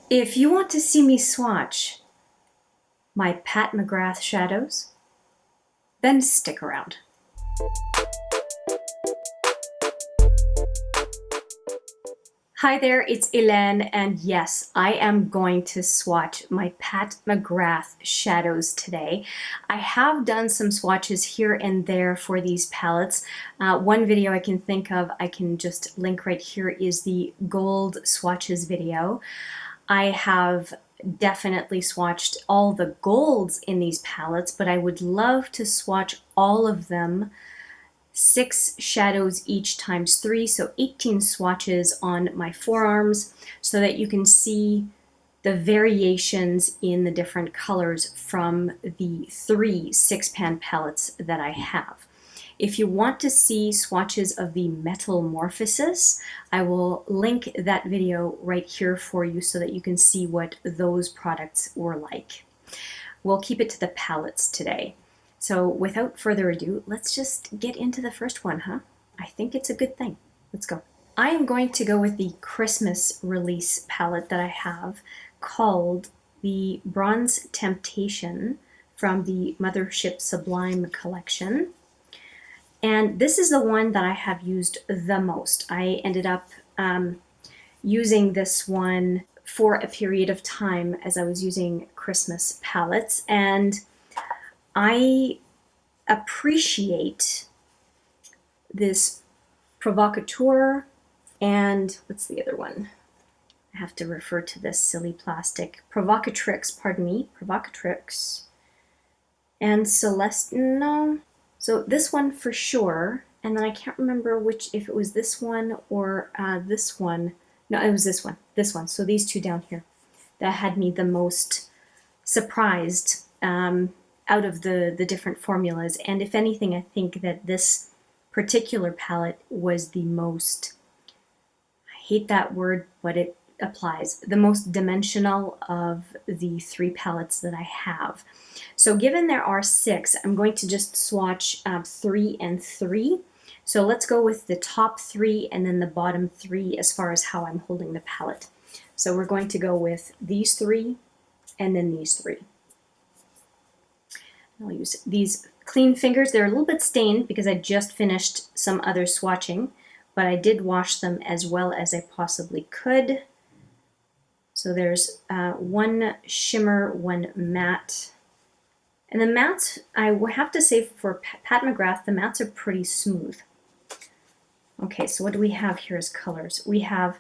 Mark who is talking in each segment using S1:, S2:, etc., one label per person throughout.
S1: If you want to see me swatch my Pat McGrath shadows, then stick around. Hi there, it's Hélène, and yes, I am going to swatch my Pat McGrath shadows today. I have done some swatches here and there for these palettes. One video I can think of, I can just link right here, is the gold swatches video. I have definitely swatched all the golds in these palettes, but I would love to swatch all of them, 6 shadows each times 3, so 18 swatches on my forearms, so that you can see the variations in the different colors from the 3 6-pan palettes that I have. If you want to see swatches of the metamorphosis, I will link that video right here for you so that you can see what those products were like. We'll keep it to the palettes today. So without further ado, let's just get into the first one, huh? I think it's a good thing. Let's go. I am going to go with the Christmas release palette that I have, called the Bronze Temptation from the Mothership Sublime collection. And this is the one that I have used the most. I ended up using this one for a period of time as I was using Christmas palettes, and I appreciate this provocateur and what's the other one? I have to refer to this silly plastic. Provocatrix, pardon me, Provocatrix and Celeste, no. So this one for sure, and then I can't remember which, if it was this one or this one. No, it was this one. So these two down here that had me the most surprised out of the different formulas. And if anything, I think that this particular palette was the most, I hate that word, but it applies, the most dimensional of the 3 palettes that I have. So given there are 6, I'm going to just swatch 3 and 3. So let's go with the top 3 and then the bottom 3 as far as how I'm holding the palette. So we're going to go with these 3 and then these 3. I'll use these clean fingers. They're a little bit stained because I just finished some other swatching, but I did wash them as well as I possibly could. So there's one shimmer, one matte. And the mattes, I will have to say for Pat McGrath, the mattes are pretty smooth. Okay, so what do we have here as colors? We have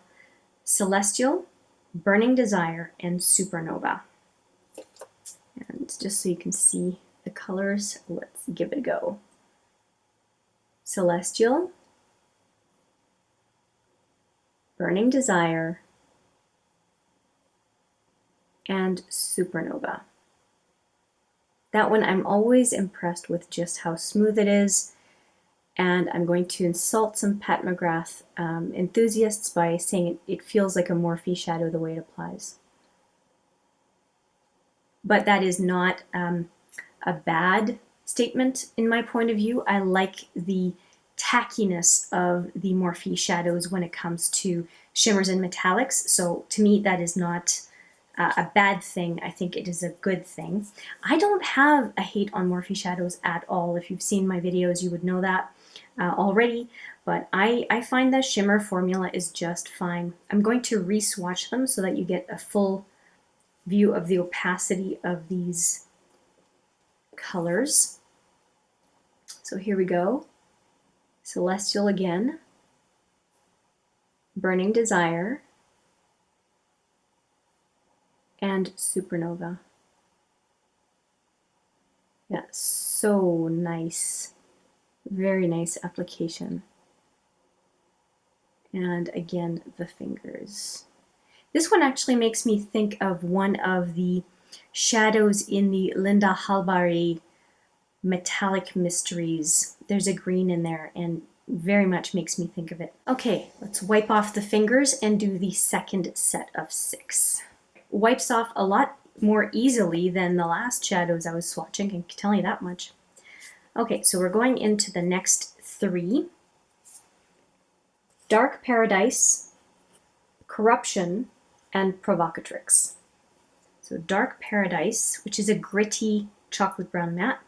S1: Celestial, Burning Desire, and Supernova. And just so you can see the colors, let's give it a go. Celestial, Burning Desire, and Supernova. That one I'm always impressed with just how smooth it is, and I'm going to insult some Pat McGrath enthusiasts by saying it feels like a Morphe shadow the way it applies. But that is not a bad statement in my point of view. I like the tackiness of the Morphe shadows when it comes to shimmers and metallics, so to me that is not a bad thing. I think it is a good thing. I don't have a hate on Morphe shadows at all. If you've seen my videos, you would know that already, but I find that shimmer formula is just fine. I'm going to re-swatch them so that you get a full view of the opacity of these colors. So here we go. Celestial again, Burning Desire, and Supernova. Yeah, so nice. Very nice application. And again, the fingers. This one actually makes me think of one of the shadows in the Linda Halbari Metallic Mysteries. There's a green in there and very much makes me think of it. Okay, let's wipe off the fingers and do the second set of 6. Wipes off a lot more easily than the last shadows I was swatching, I can tell you that much. Okay, so we're going into the next 3. Dark Paradise, Corruption, and Provocatrix. So Dark Paradise, which is a gritty chocolate brown matte,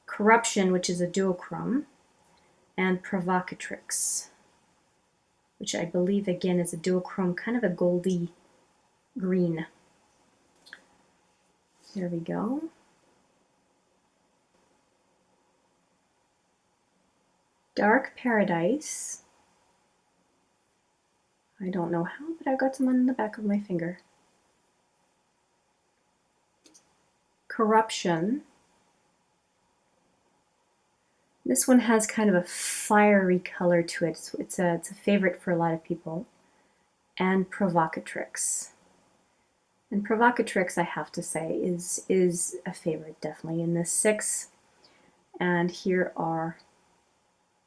S1: Corruption, which is a duochrome, and Provocatrix, which I believe again is a duochrome, kind of a goldy green. There we go. Dark Paradise. I don't know how, but I got some on the back of my finger. Corruption. This one has kind of a fiery color to it. It's a favorite for a lot of people. And Provocatrix. And Provocatrix, I have to say, is a favorite definitely in this 6. And here are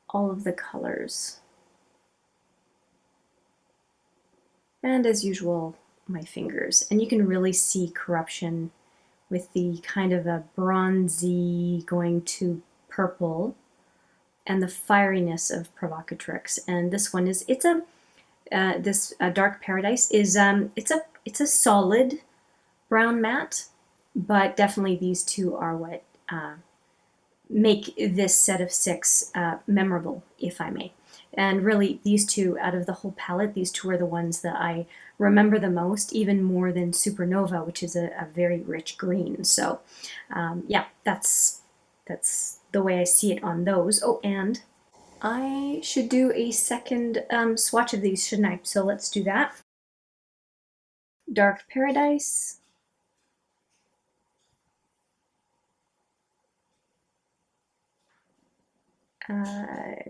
S1: all of the colors. And as usual, my fingers. And you can really see Corruption with the kind of a bronzy going to purple and the fieriness of Provocatrix. And this one is, it's a Dark Paradise is it's a solid brown matte, but definitely these two are what make this set of 6 memorable, if I may. And really, these two, out of the whole palette, these two are the ones that I remember the most, even more than Supernova, which is a very rich green. So yeah, that's the way I see it on those. Oh, and I should do a second swatch of these, shouldn't I? So let's do that. Dark Paradise.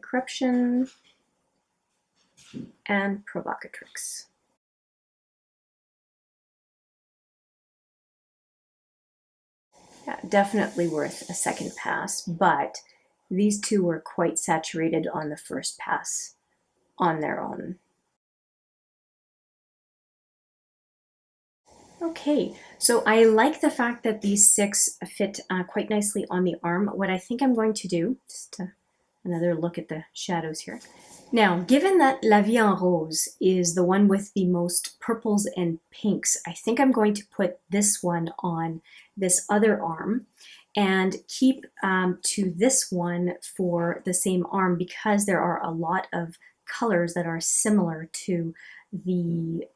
S1: Corruption. And Provocatrix. Yeah, definitely worth a second pass, but these two were quite saturated on the first pass on their own. Okay, so I like the fact that these 6 fit quite nicely on the arm. What I think I'm going to do, just another look at the shadows here. Now, given that La Vie en Rose is the one with the most purples and pinks, I think I'm going to put this one on this other arm and keep to this one for the same arm, because there are a lot of colors that are similar to the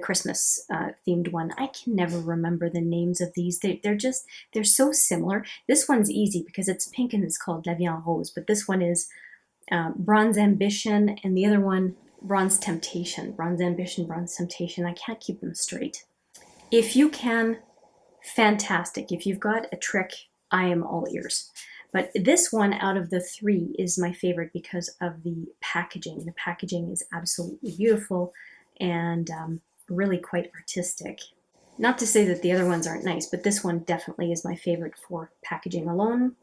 S1: Christmas themed one. I can never remember the names of these. They're so similar. This one's easy because it's pink and it's called La Vie en Rose, but this one is Bronze Ambition, and the other one, Bronze Temptation. Bronze Ambition, Bronze Temptation. I can't keep them straight. If you can, fantastic. If you've got a trick, I am all ears. But this one out of the 3 is my favorite because of the packaging. The packaging is absolutely beautiful and really quite artistic. Not to say that the other ones aren't nice, but this one definitely is my favorite for packaging alone,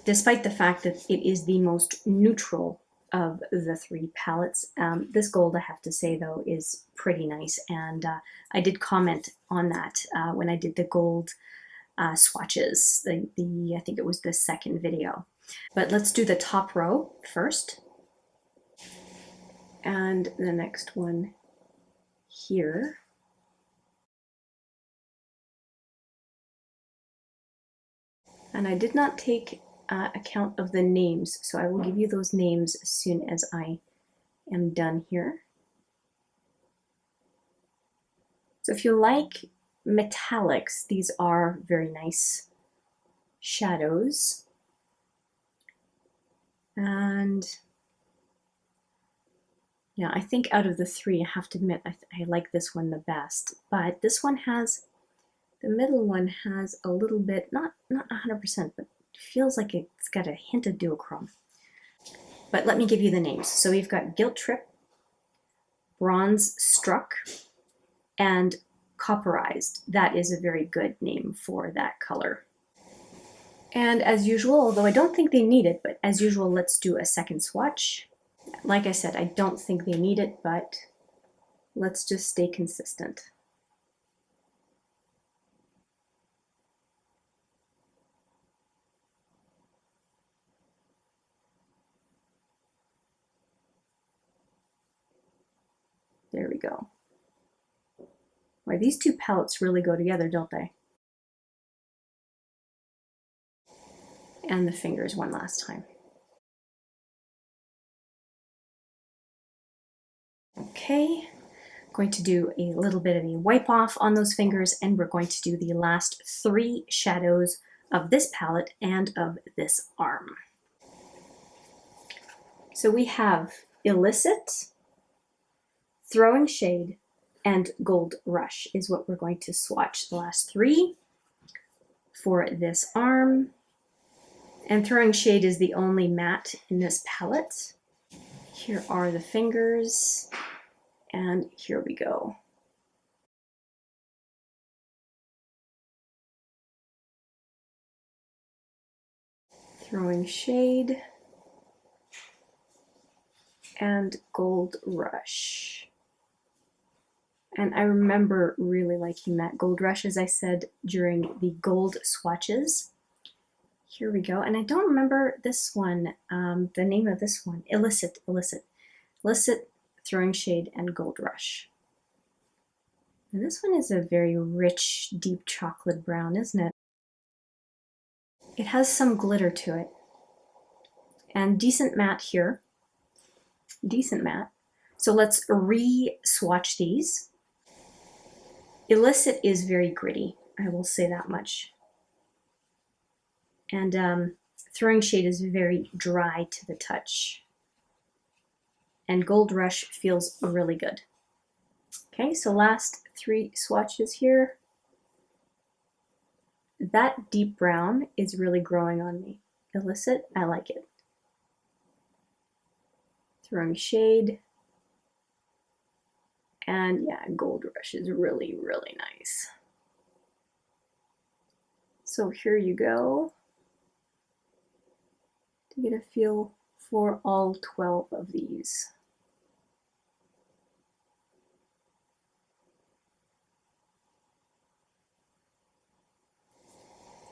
S1: despite the fact that it is the most neutral of the 3 palettes. This gold, I have to say, though, is pretty nice, and I did comment on that when I did the gold swatches. I think it was the second video. But let's do the top row first, and the next one here. And I did not take account of the names, so I will give you those names as soon as I am done here. So if you like metallics, these are very nice shadows. And yeah, I think out of the 3, I have to admit, I like this one the best. But this one has, the middle one has a little bit, not 100%, but feels like it's got a hint of duochrome. But let me give you the names. So we've got Guilt Trip, Bronze Struck, and Copperized. That is a very good name for that color. And as usual, although I don't think they need it, but as usual, let's do a second swatch. Like I said, I don't think they need it, but let's just stay consistent. There we go. Boy, these two palettes really go together, don't they? And the fingers one last time. Okay, going to do a little bit of a wipe off on those fingers, and we're going to do the last 3 shadows of this palette and of this arm. So we have Illicit, Throwing Shade, and Gold Rush is what we're going to swatch the last 3 for this arm. And Throwing Shade is the only matte in this palette. Here are the fingers, and here we go. Throwing Shade and Gold Rush. And I remember really liking that Gold Rush, as I said, during the gold swatches. Here we go. And I don't remember this one, the name of this one. Illicit, Throwing Shade, and Gold Rush. And this one is a very rich, deep chocolate brown, isn't it? It has some glitter to it. And decent matte here. Decent matte. So let's re-swatch these. Illicit is very gritty, I will say that much. And Throwing Shade is very dry to the touch. And Gold Rush feels really good. Okay, so last 3 swatches here. That deep brown is really growing on me. Illicit, I like it. Throwing Shade. And yeah, Gold Rush is really, really nice. So here you go, to get a feel for all 12 of these.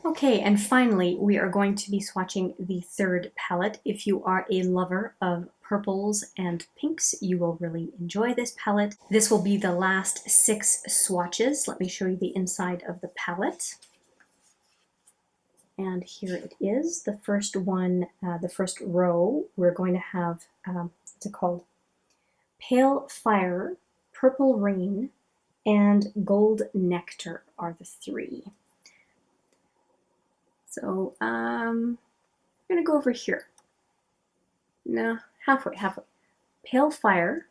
S1: Okay, and finally, we are going to be swatching the 3rd palette. If you are a lover of purples and pinks, you will really enjoy this palette. This will be the last 6 swatches. Let me show you the inside of the palette. And here it is. The first one, the first row, we're going to have, what's it called? Pale Fire, Purple Rain, and Gold Nectar are the 3. So I'm gonna go over here. No, halfway. Pale Fire,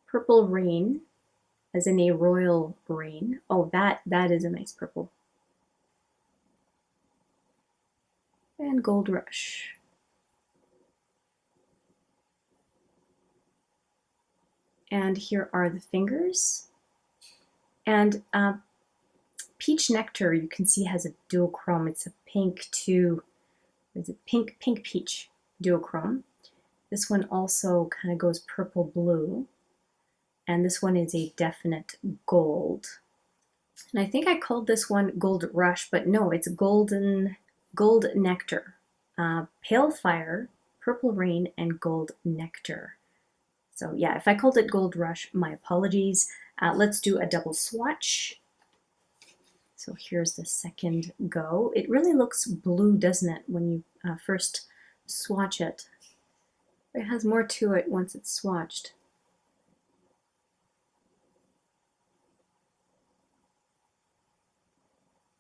S1: Purple Rain, as in a royal rain. Oh, that is a nice purple. And Gold Rush. And here are the fingers. And Peach Nectar, you can see, has a duochrome. It's a pink to, is it pink peach duochrome. This one also kind of goes purple blue. And this one is a definite gold. And I think I called this one Gold Rush, but no, it's Gold Nectar. Pale Fire, Purple Rain, and Gold Nectar. So yeah, if I called it Gold Rush, my apologies. Let's do a double swatch. So here's the second go. It really looks blue, doesn't it, when you first swatch it? It has more to it once it's swatched.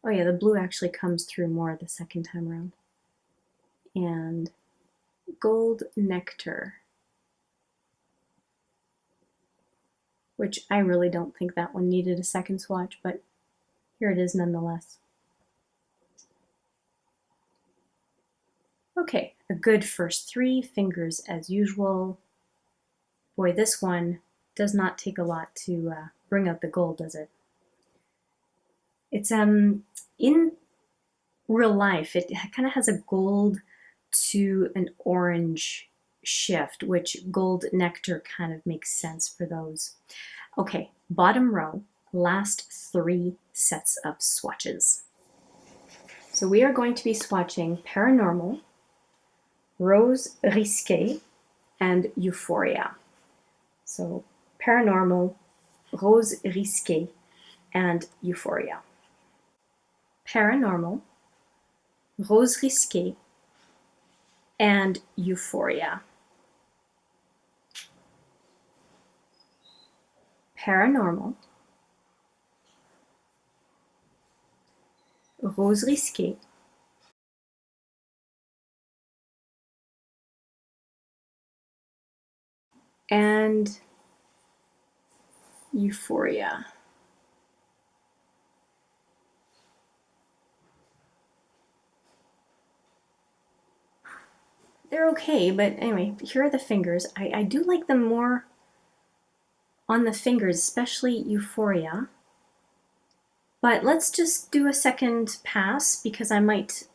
S1: Oh yeah, the blue actually comes through more the second time around. And Gold Nectar, which I really don't think that one needed a second swatch, but here it is nonetheless. Okay, a good first 3 fingers as usual. Boy, this one does not take a lot to bring out the gold, does it? It's in real life, it kind of has a gold to an orange shift, which Gold Nectar kind of makes sense for those. Okay, bottom row, last 3 sets of swatches. So we are going to be swatching Paranormal, Rose Risqué, and Euphoria. So Paranormal, Rose Risqué, and Euphoria. Paranormal, Rose Risqué, and Euphoria. Paranormal, Rose Risqué, and Euphoria. They're okay, but anyway, here are the fingers. I do like them more on the fingers, especially Euphoria. But let's just do a second pass because I might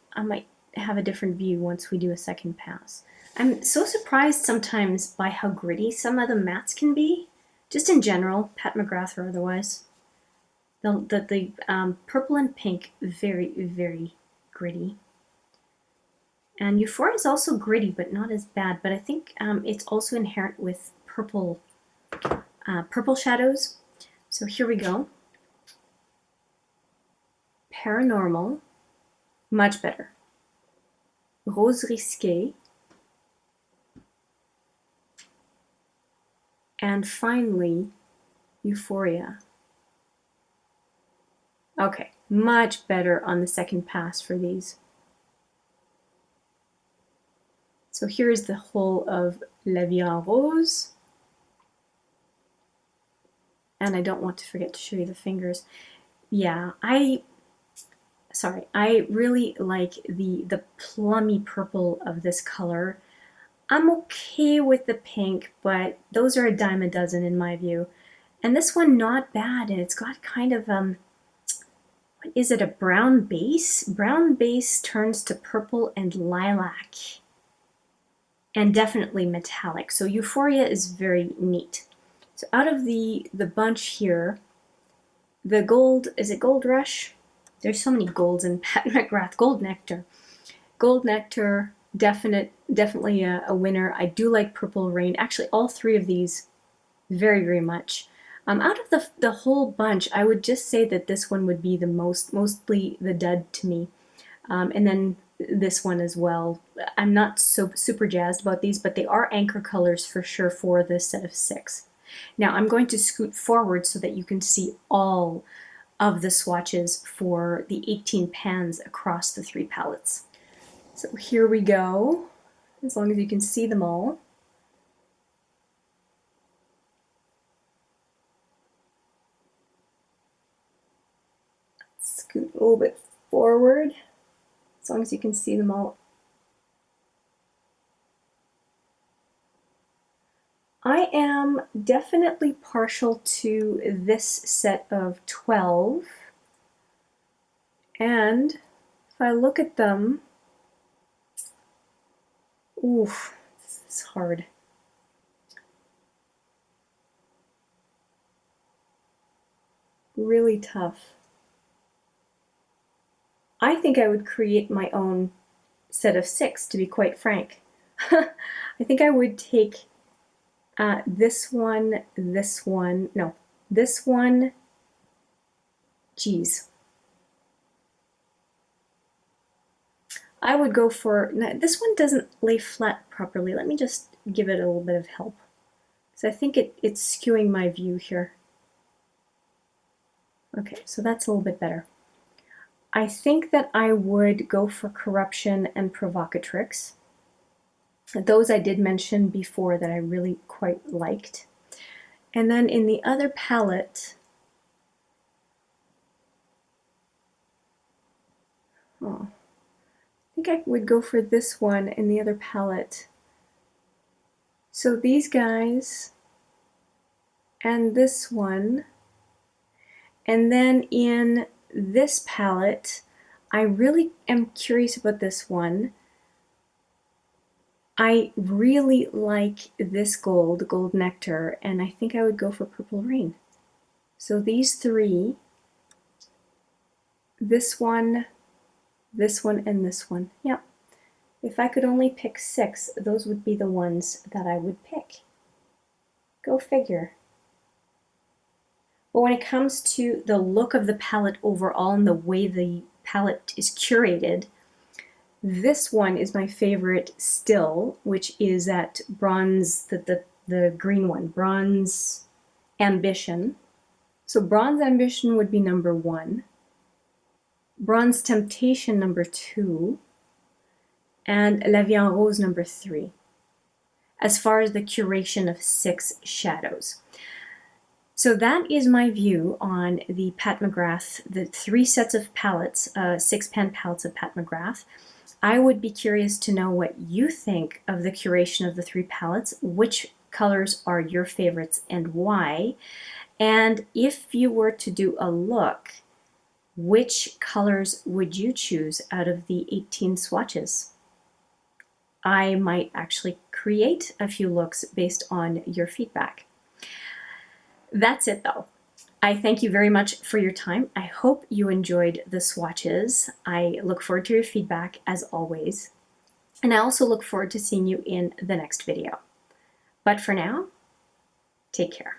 S1: have a different view once we do a second pass. I'm so surprised sometimes by how gritty some of the mattes can be, just in general, Pat McGrath or otherwise. The purple and pink, very, very gritty. And Euphoria is also gritty, but not as bad. But I think it's also inherent with purple shadows. So here we go. Paranormal, much better. Rose Risqué, and finally Euphoria. Okay, much better on the second pass for these. So here's the whole of La Vie en Rose. And I don't want to forget to show you the fingers. Yeah, I really like the plummy purple of this color. I'm okay with the pink, but those are a dime a dozen in my view. And this one, not bad, and it's got kind of, what is it, a brown base? Brown base turns to purple and lilac. And definitely metallic. So Euphoria is very neat. So out of the bunch here, the gold, is it Gold Rush? There's so many golds in Pat McGrath. Gold Nectar. Gold Nectar, definitely a winner. I do like Purple Rain. Actually, all three of these, very, very much. Out of the whole bunch, I would just say that this one would be the mostly the dud to me. And then this one as well. I'm not so super jazzed about these, but they are anchor colors for sure for this set of 6. Now I'm going to scoot forward so that you can see all of the swatches for the 18 pans across the 3 palettes. So here we go, as long as you can see them all. Scoot a little bit forward, as long as you can see them all. I am definitely partial to this set of 12, and if I look at them, oof, this is hard. Really tough. I think I would create my own set of 6, to be quite frank. I think I would take this one, geez. I would go for, this one doesn't lay flat properly. Let me just give it a little bit of help. So I think it's skewing my view here. Okay, so that's a little bit better. I think that I would go for Corruption and Provocatrix. Those I did mention before that I really quite liked. And then in the other palette, I think I would go for this one in the other palette. So these guys, and this one, and then in this palette, I really am curious about this one. I really like this Gold Nectar, and I think I would go for Purple Rain. So these 3, this one, and this one. Yep. If I could only pick 6, those would be the ones that I would pick. Go figure. But when it comes to the look of the palette overall and the way the palette is curated, this one is my favorite still, which is that bronze, the green one, Bronze Ambition. So Bronze Ambition would be number 1, Bronze Temptation number 2, and La Vie en Rose number 3, as far as the curation of 6 shadows. So that is my view on the Pat McGrath, the 3 sets of palettes, 6-pan palettes of Pat McGrath. I would be curious to know what you think of the curation of the 3 palettes, which colors are your favorites and why, and if you were to do a look, which colors would you choose out of the 18 swatches? I might actually create a few looks based on your feedback. That's it though. I thank you very much for your time. I hope you enjoyed the swatches. I look forward to your feedback as always. And I also look forward to seeing you in the next video. But for now, take care.